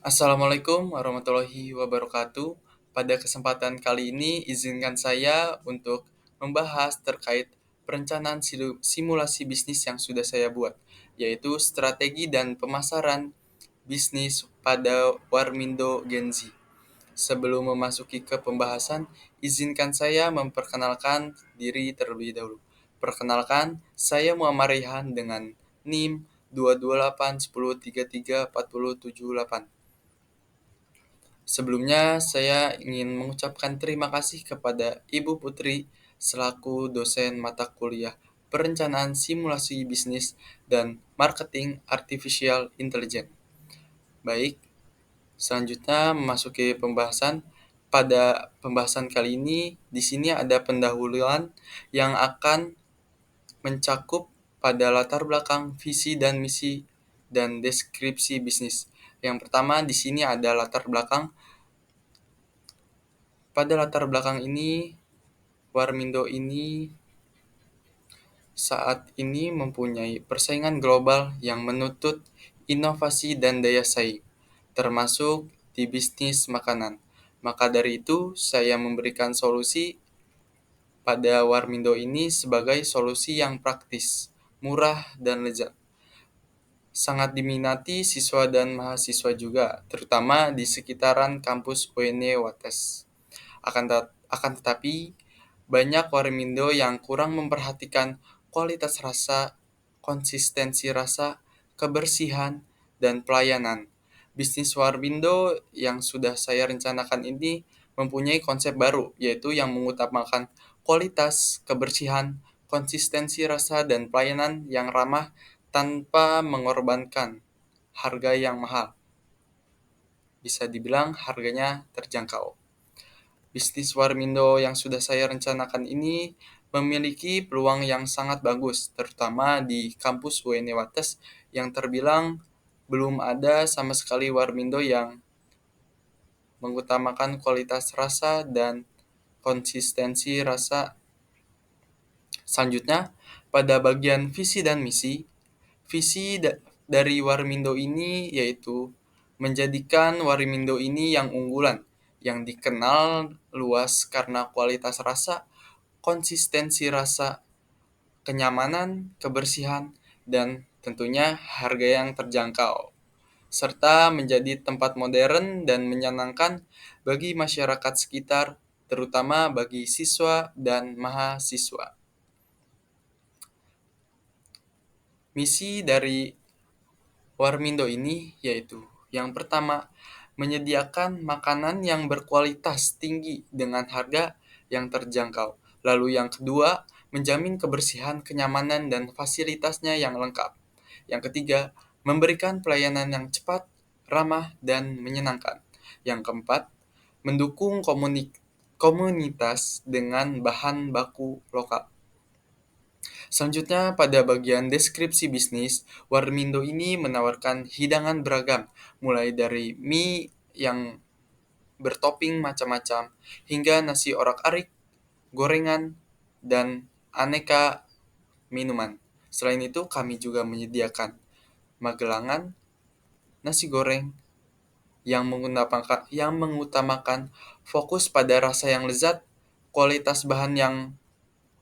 Assalamualaikum warahmatullahi wabarakatuh. Pada kesempatan kali ini, izinkan saya untuk membahas terkait perencanaan simulasi bisnis yang sudah saya buat, yaitu strategi dan pemasaran bisnis pada Warmindo Gen Z. Sebelum memasuki ke pembahasan, izinkan saya memperkenalkan diri terlebih dahulu. Perkenalkan, saya Muhammad Raihan dengan NIM 22810334078. Sebelumnya, saya ingin mengucapkan terima kasih kepada Ibu Putri selaku dosen mata kuliah Perencanaan Simulasi Bisnis dan Marketing Artificial Intelligence. Baik, selanjutnya memasuki pembahasan. Pada pembahasan kali ini, di sini ada pendahuluan yang akan mencakup pada latar belakang visi dan misi dan deskripsi bisnis. Yang pertama di sini ada latar belakang. Pada latar belakang ini, Warmindo ini saat ini mempunyai persaingan global yang menuntut inovasi dan daya saing, termasuk di bisnis makanan. Maka dari itu, saya memberikan solusi pada Warmindo ini sebagai solusi yang praktis, murah, dan lezat. Sangat diminati siswa dan mahasiswa juga, terutama di sekitaran kampus UNY Wates. Akan tetapi, banyak Warmindo yang kurang memperhatikan kualitas rasa, konsistensi rasa, kebersihan, dan pelayanan. Bisnis Warmindo yang sudah saya rencanakan ini mempunyai konsep baru, yaitu yang mengutamakan kualitas, kebersihan, konsistensi rasa, dan pelayanan yang ramah tanpa mengorbankan harga yang mahal. Bisa dibilang harganya terjangkau. Bisnis Warmindo yang sudah saya rencanakan ini memiliki peluang yang sangat bagus, terutama di kampus UNY Wates yang terbilang belum ada sama sekali Warmindo yang mengutamakan kualitas rasa dan konsistensi rasa. Selanjutnya, pada bagian visi dan misi, dari Warmindo ini yaitu menjadikan Warmindo ini yang unggulan, yang dikenal luas karena kualitas rasa, konsistensi rasa, kenyamanan, kebersihan, dan tentunya harga yang terjangkau, serta menjadi tempat modern dan menyenangkan bagi masyarakat sekitar, terutama bagi siswa dan mahasiswa. Misi dari Warmindo ini yaitu yang pertama, menyediakan makanan yang berkualitas tinggi dengan harga yang terjangkau. Lalu yang kedua, menjamin kebersihan, kenyamanan, dan fasilitasnya yang lengkap. Yang ketiga, memberikan pelayanan yang cepat, ramah, dan menyenangkan. Yang keempat, mendukung komunitas dengan bahan baku lokal. Selanjutnya, pada bagian deskripsi bisnis, Warmindo ini menawarkan hidangan beragam, mulai dari mie yang bertopping macam-macam, hingga nasi orak-arik, gorengan, dan aneka minuman. Selain itu, kami juga menyediakan magelangan, nasi goreng, yang mengutamakan fokus pada rasa yang lezat, kualitas bahan yang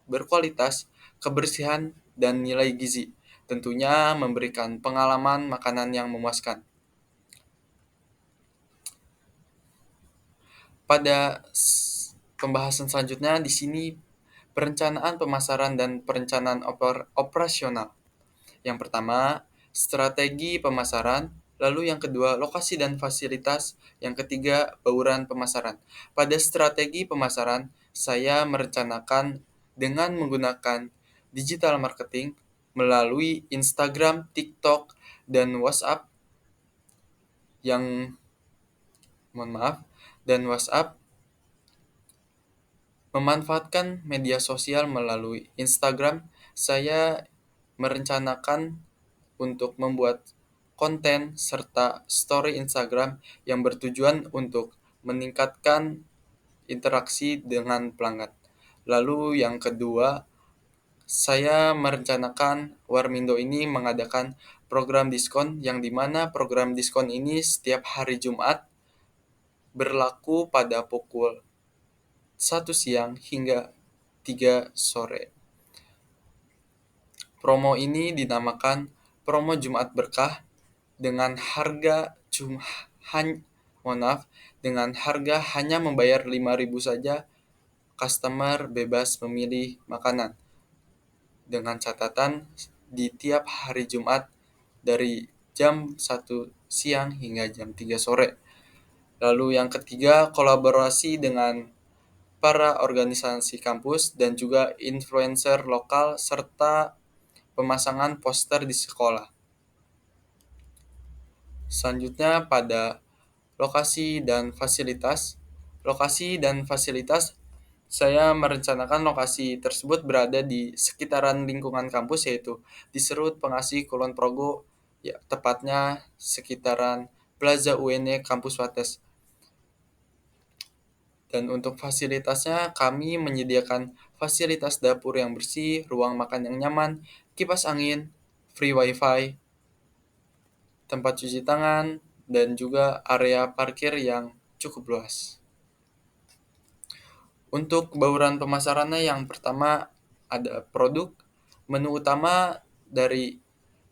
berkualitas, kebersihan, dan nilai gizi. Tentunya memberikan pengalaman makanan yang memuaskan. Pada pembahasan selanjutnya di sini perencanaan pemasaran dan perencanaan operasional. Yang pertama, strategi pemasaran, lalu yang kedua, lokasi dan fasilitas, yang ketiga, bauran pemasaran. Pada strategi pemasaran, saya merencanakan dengan menggunakan digital marketing melalui Instagram, TikTok, dan WhatsApp yang mohon maaf dan WhatsApp memanfaatkan media sosial melalui Instagram. Saya merencanakan untuk membuat konten serta story Instagram yang bertujuan untuk meningkatkan interaksi dengan pelanggan. Lalu yang kedua, saya merencanakan Warmindo ini mengadakan program diskon, yang dimana program diskon ini setiap hari Jumat berlaku pada pukul 1 siang hingga 3 sore. Promo ini dinamakan Promo Jumat Berkah dengan harga dengan harga hanya membayar 5.000 saja, customer bebas memilih makanan. Dengan catatan di tiap hari Jumat dari jam 1 siang hingga jam 3 sore. Lalu yang ketiga, kolaborasi dengan para organisasi kampus dan juga influencer lokal serta pemasangan poster di sekolah. Selanjutnya pada lokasi dan fasilitas. Lokasi dan fasilitas, saya merencanakan lokasi tersebut berada di sekitaran lingkungan kampus, yaitu di Serut, Pengasih, Kulon Progo, ya, tepatnya sekitaran Plaza UNY Kampus Wates. Dan untuk fasilitasnya, kami menyediakan fasilitas dapur yang bersih, ruang makan yang nyaman, kipas angin, free wifi, tempat cuci tangan, dan juga area parkir yang cukup luas. Untuk bauran pemasarannya, yang pertama ada produk. Menu utama dari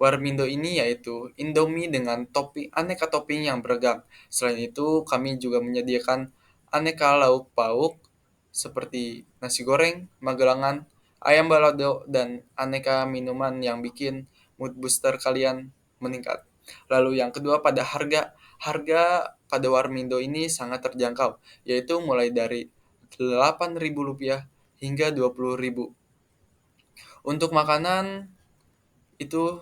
Warmindo ini yaitu Indomie dengan aneka topping yang beragam. Selain itu, kami juga menyediakan aneka lauk pauk seperti nasi goreng, magelangan, ayam balado, dan aneka minuman yang bikin mood booster kalian meningkat. Lalu yang kedua pada harga. Harga pada Warmindo ini sangat terjangkau, yaitu mulai dari Rp8.000 hingga Rp20.000. Untuk makanan itu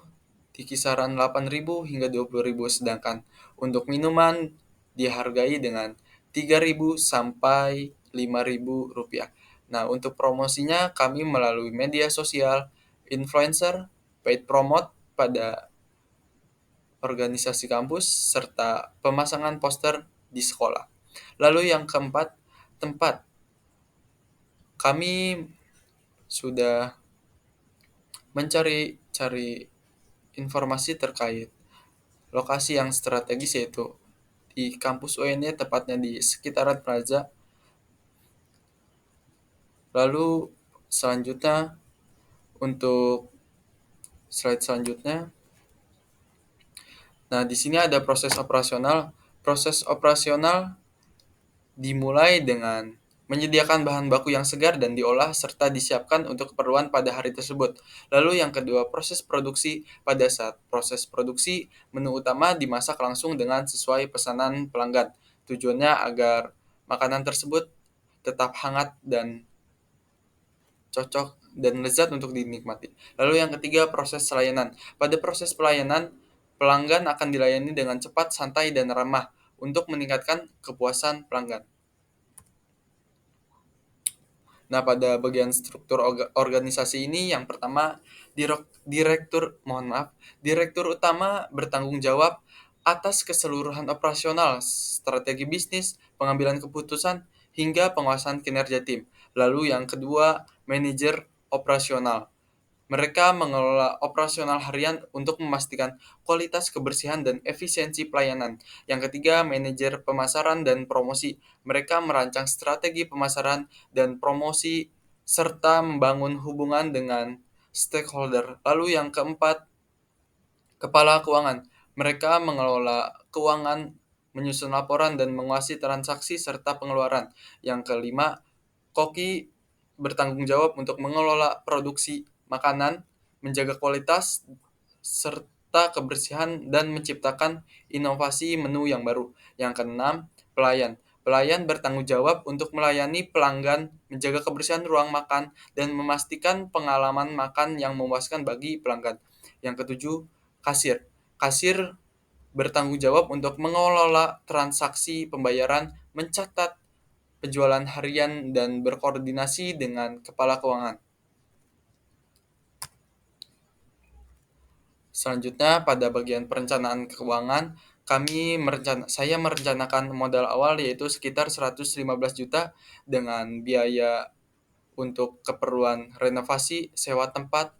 di kisaran 8.000 hingga 20.000, sedangkan untuk minuman dihargai dengan 3.000 sampai 5.000 rupiah. Nah, untuk promosinya kami melalui media sosial, influencer, paid promote pada organisasi kampus, serta pemasangan poster di sekolah. Lalu yang keempat, tempat. Kami sudah mencari informasi terkait lokasi yang strategis, yaitu di kampus UNY, tepatnya di sekitaran Plaza. Lalu selanjutnya, untuk slide selanjutnya. Nah, di sini ada proses operasional. Proses operasional dimulai dengan menyediakan bahan baku yang segar dan diolah serta disiapkan untuk keperluan pada hari tersebut. Lalu yang kedua, proses produksi. Pada saat proses produksi, menu utama dimasak langsung dengan sesuai pesanan pelanggan. Tujuannya agar makanan tersebut tetap hangat dan cocok dan lezat untuk dinikmati. Lalu yang ketiga, proses pelayanan. Pada proses pelayanan, pelanggan akan dilayani dengan cepat, santai, dan ramah untuk meningkatkan kepuasan pelanggan. Nah, pada bagian struktur organisasi ini, yang pertama, direktur utama bertanggung jawab atas keseluruhan operasional, strategi bisnis, pengambilan keputusan, hingga penguasaan kinerja tim. Lalu yang kedua, manajer operasional. Mereka mengelola operasional harian untuk memastikan kualitas, kebersihan, dan efisiensi pelayanan. Yang ketiga, manajer pemasaran dan promosi. Mereka merancang strategi pemasaran dan promosi serta membangun hubungan dengan stakeholder. Lalu yang keempat, kepala keuangan. Mereka mengelola keuangan, menyusun laporan, dan menguasai transaksi serta pengeluaran. Yang kelima, koki bertanggung jawab untuk mengelola produksi makanan, menjaga kualitas serta kebersihan, dan menciptakan inovasi menu yang baru. Yang keenam, pelayan. Pelayan bertanggung jawab untuk melayani pelanggan, menjaga kebersihan ruang makan, dan memastikan pengalaman makan yang memuaskan bagi pelanggan. Yang ketujuh, kasir. Kasir bertanggung jawab untuk mengelola transaksi pembayaran, mencatat penjualan harian, dan berkoordinasi dengan kepala keuangan. Selanjutnya, pada bagian perencanaan keuangan, saya merencanakan modal awal yaitu sekitar 115 juta dengan biaya untuk keperluan renovasi, sewa tempat,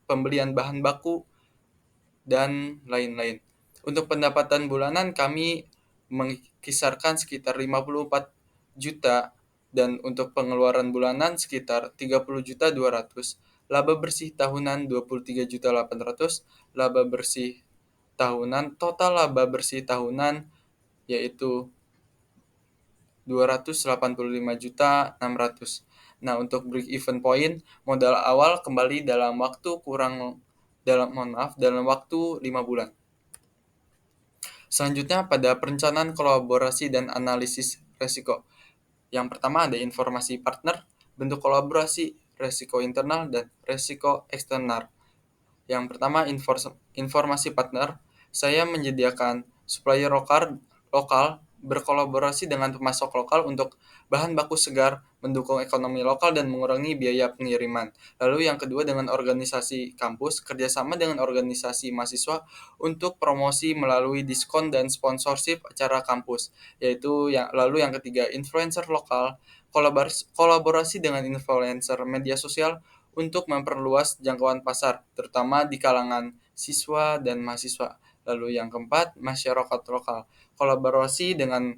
pembelian bahan baku, dan lain-lain. Untuk pendapatan bulanan kami mengkisarkan sekitar 54 juta dan untuk pengeluaran bulanan sekitar 30.200.000. Laba bersih tahunan 23.800.000. Laba bersih tahunan, total laba bersih tahunan yaitu 285.600.000. Nah, untuk break even point, modal awal kembali dalam waktu 5 bulan. Selanjutnya pada perencanaan kolaborasi dan analisis resiko. Yang pertama ada informasi partner, bentuk kolaborasi, resiko internal, dan resiko eksternal. Yang pertama, informasi partner. Saya menyediakan supplier lokal berkolaborasi dengan pemasok lokal untuk bahan baku segar, mendukung ekonomi lokal dan mengurangi biaya pengiriman. Lalu yang kedua dengan organisasi kampus, kerjasama dengan organisasi mahasiswa untuk promosi melalui diskon dan sponsorship acara kampus. Lalu yang ketiga, influencer lokal, kolaborasi dengan influencer media sosial untuk memperluas jangkauan pasar, terutama di kalangan siswa dan mahasiswa. Lalu yang keempat, masyarakat lokal. Kolaborasi dengan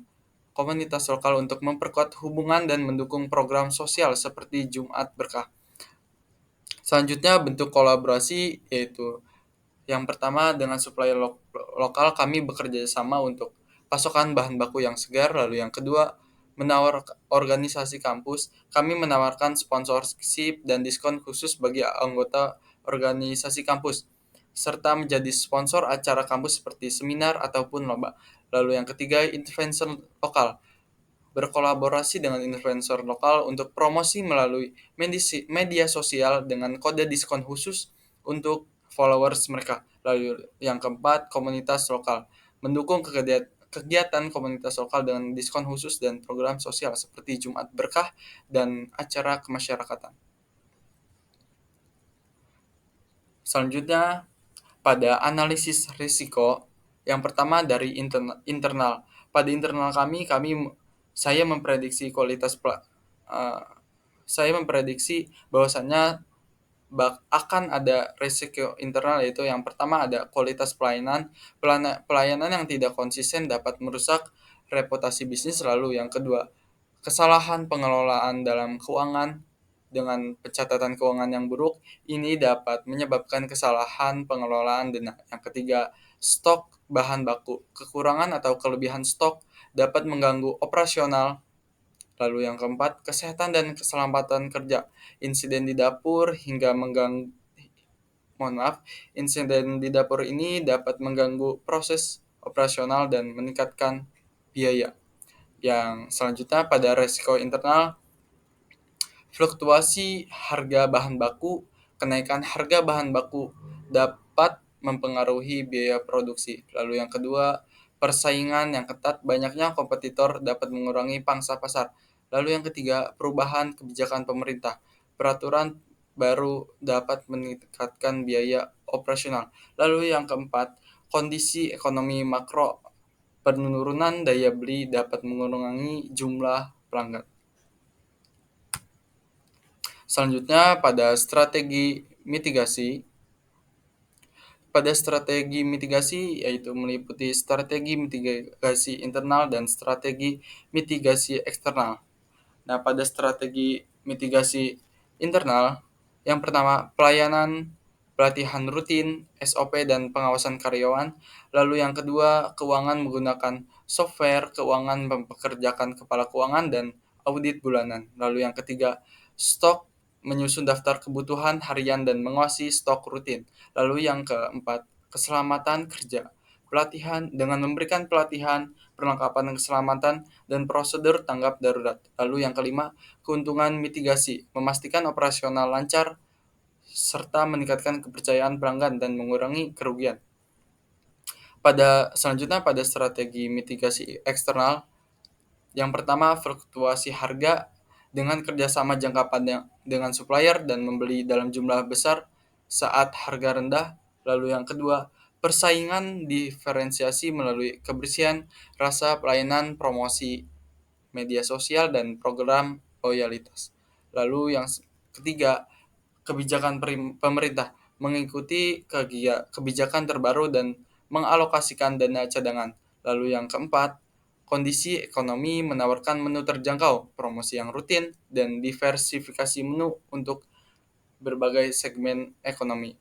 komunitas lokal untuk memperkuat hubungan dan mendukung program sosial seperti Jumat Berkah. Selanjutnya bentuk kolaborasi yaitu yang pertama dengan supplier lokal kami bekerja sama untuk pasokan bahan baku yang segar. Lalu yang kedua menawar organisasi kampus, kami menawarkan sponsorship dan diskon khusus bagi anggota organisasi kampus, serta menjadi sponsor acara kampus seperti seminar ataupun lomba. Lalu yang ketiga, influencer lokal. Berkolaborasi dengan influencer lokal untuk promosi melalui media sosial dengan kode diskon khusus untuk followers mereka. Lalu yang keempat, komunitas lokal. Mendukung kegiatan komunitas lokal dengan diskon khusus dan program sosial seperti Jumat Berkah dan acara kemasyarakatan. Selanjutnya, pada analisis risiko, yang pertama dari internal. Pada internal saya memprediksi uh, saya memprediksi bahwasannya akan ada risiko internal, yaitu yang pertama ada kualitas pelayanan yang tidak konsisten dapat merusak reputasi bisnis. Lalu yang kedua, kesalahan pengelolaan dalam keuangan dengan pencatatan keuangan yang buruk ini dapat menyebabkan kesalahan pengelolaan dana. Yang ketiga, stok bahan baku. Kekurangan atau kelebihan stok dapat mengganggu operasional. Lalu yang keempat, kesehatan dan keselamatan kerja. Insiden di dapur hingga mengganggu Mohon maaf, insiden di dapur ini dapat mengganggu proses operasional dan meningkatkan biaya. Yang selanjutnya pada resiko internal, fluktuasi harga bahan baku. Kenaikan harga bahan baku dapat mempengaruhi biaya produksi. Lalu yang kedua, persaingan yang ketat, banyaknya kompetitor dapat mengurangi pangsa pasar. Lalu yang ketiga, perubahan kebijakan pemerintah. Peraturan baru dapat meningkatkan biaya operasional. Lalu yang keempat, kondisi ekonomi makro. Penurunan daya beli dapat mengurangi jumlah pelanggan. Selanjutnya pada strategi mitigasi yaitu meliputi strategi mitigasi internal dan strategi mitigasi eksternal. Nah, pada strategi mitigasi internal, yang pertama pelayanan, pelatihan rutin, SOP dan pengawasan karyawan. Lalu yang kedua, keuangan menggunakan software keuangan mempekerjakan kepala keuangan dan audit bulanan. Lalu yang ketiga, stok, menyusun daftar kebutuhan harian dan menguasai stok rutin. Lalu yang keempat, keselamatan kerja. Pelatihan dengan memberikan pelatihan, perlengkapan keselamatan, dan prosedur tanggap darurat. Lalu yang kelima, keuntungan mitigasi, memastikan operasional lancar, serta meningkatkan kepercayaan pelanggan dan mengurangi kerugian. Selanjutnya pada strategi mitigasi eksternal, yang pertama fluktuasi harga dengan kerjasama jangka panjang dengan supplier dan membeli dalam jumlah besar saat harga rendah. Lalu yang kedua, persaingan diferensiasi melalui kebersihan, rasa pelayanan, promosi media sosial, dan program loyalitas. Lalu yang ketiga, kebijakan pemerintah mengikuti kebijakan terbaru dan mengalokasikan dana cadangan. Lalu yang keempat, kondisi ekonomi menawarkan menu terjangkau, promosi yang rutin, dan diversifikasi menu untuk berbagai segmen ekonomi.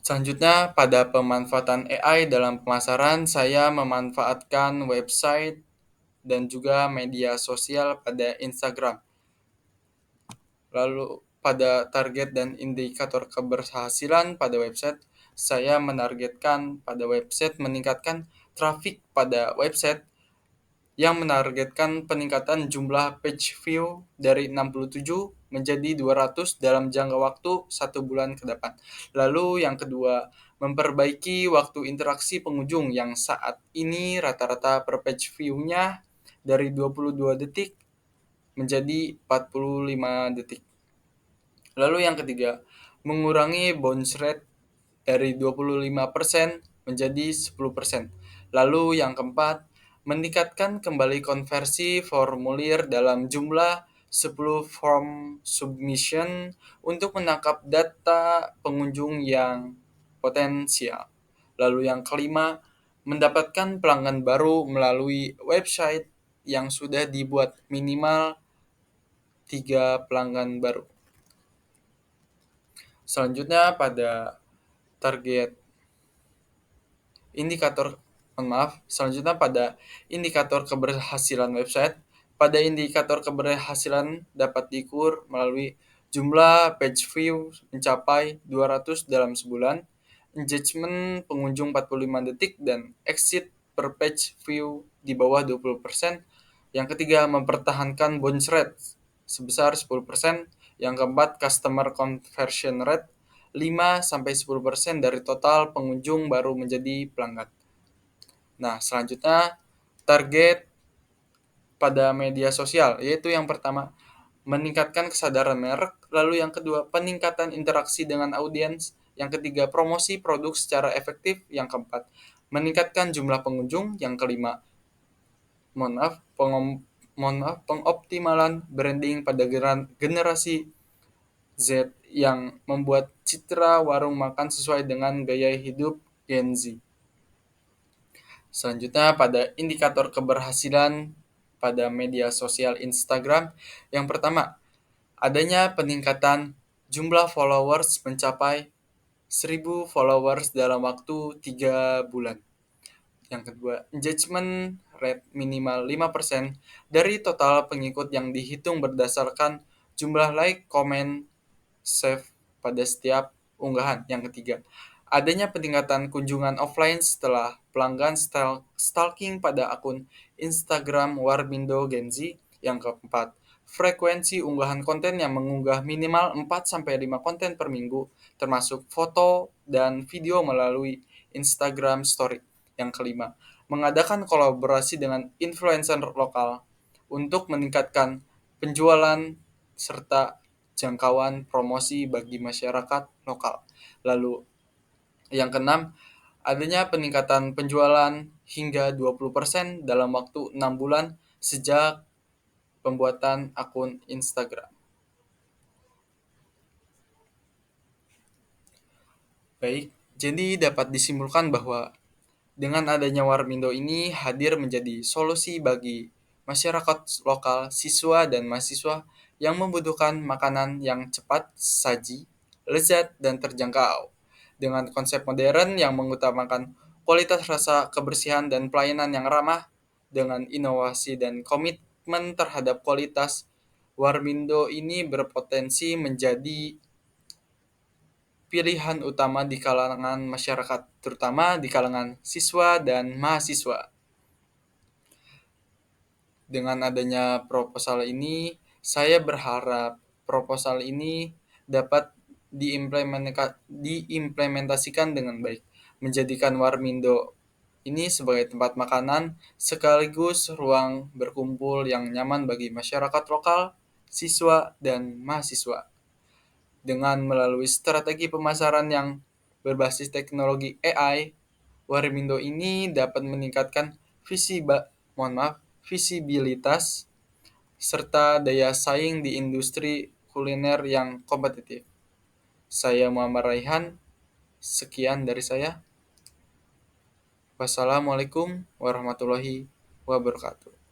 Selanjutnya, pada pemanfaatan AI dalam pemasaran, saya memanfaatkan website dan juga media sosial pada Instagram. Lalu pada target dan indikator keberhasilan pada website, saya menargetkan pada website meningkatkan traffic pada website yang menargetkan peningkatan jumlah page view dari 67 menjadi 200 dalam jangka waktu 1 bulan ke depan. Lalu yang kedua, memperbaiki waktu interaksi pengunjung yang saat ini rata-rata per page view-nya dari 22 detik menjadi 45 detik. Lalu yang ketiga, mengurangi bounce rate dari 25% menjadi 10%. Lalu yang keempat, meningkatkan kembali konversi formulir dalam jumlah 10 form submission untuk menangkap data pengunjung yang potensial. Lalu yang kelima, mendapatkan pelanggan baru melalui website yang sudah dibuat minimal 3 pelanggan baru. Selanjutnya pada target indikator selanjutnya pada indikator keberhasilan website. Pada indikator keberhasilan dapat diukur melalui jumlah page view mencapai 200 dalam sebulan, engagement pengunjung 45 detik, dan exit per page view di bawah 20%. Yang ketiga, mempertahankan bounce rate sebesar 10%. Yang keempat, customer conversion rate 5-10% dari total pengunjung baru menjadi pelanggan. Nah, selanjutnya target pada media sosial, yaitu yang pertama, meningkatkan kesadaran merek, lalu yang kedua, peningkatan interaksi dengan audiens, yang ketiga, promosi produk secara efektif, yang keempat, meningkatkan jumlah pengunjung, yang kelima, pengoptimalan branding pada generasi Z yang membuat citra warung makan sesuai dengan gaya hidup Gen Z. Selanjutnya pada indikator keberhasilan pada media sosial Instagram. Yang pertama, adanya peningkatan jumlah followers mencapai 1.000 followers dalam waktu 3 bulan. Yang kedua, engagement rate minimal 5% dari total pengikut yang dihitung berdasarkan jumlah like, comment, save pada setiap unggahan. Yang ketiga, adanya peningkatan kunjungan offline setelah pelanggan stalking pada akun Instagram Warmindo Gen Z. Yang keempat, frekuensi unggahan konten yang mengunggah minimal 4-5 konten per minggu, termasuk foto dan video melalui Instagram Story. Yang kelima, mengadakan kolaborasi dengan influencer lokal untuk meningkatkan penjualan serta jangkauan promosi bagi masyarakat lokal. Lalu yang keenam, adanya peningkatan penjualan hingga 20% dalam waktu 6 bulan sejak pembuatan akun Instagram. Baik, jadi dapat disimpulkan bahwa dengan adanya Warmindo ini hadir menjadi solusi bagi masyarakat lokal, siswa dan mahasiswa yang membutuhkan makanan yang cepat saji, lezat, dan terjangkau. Dengan konsep modern yang mengutamakan kualitas rasa, kebersihan, dan pelayanan yang ramah, dengan inovasi dan komitmen terhadap kualitas, Warmindo ini berpotensi menjadi pilihan utama di kalangan masyarakat, terutama di kalangan siswa dan mahasiswa. Dengan adanya proposal ini, saya berharap proposal ini dapat diimplementasikan dengan baik, menjadikan Warmindo ini sebagai tempat makanan sekaligus ruang berkumpul yang nyaman bagi masyarakat lokal, siswa, dan mahasiswa. Dengan melalui strategi pemasaran yang berbasis teknologi AI, Warmindo ini dapat meningkatkan visibilitas serta daya saing di industri kuliner yang kompetitif. Saya Muhammad Raihan, sekian dari saya. Wassalamualaikum warahmatullahi wabarakatuh.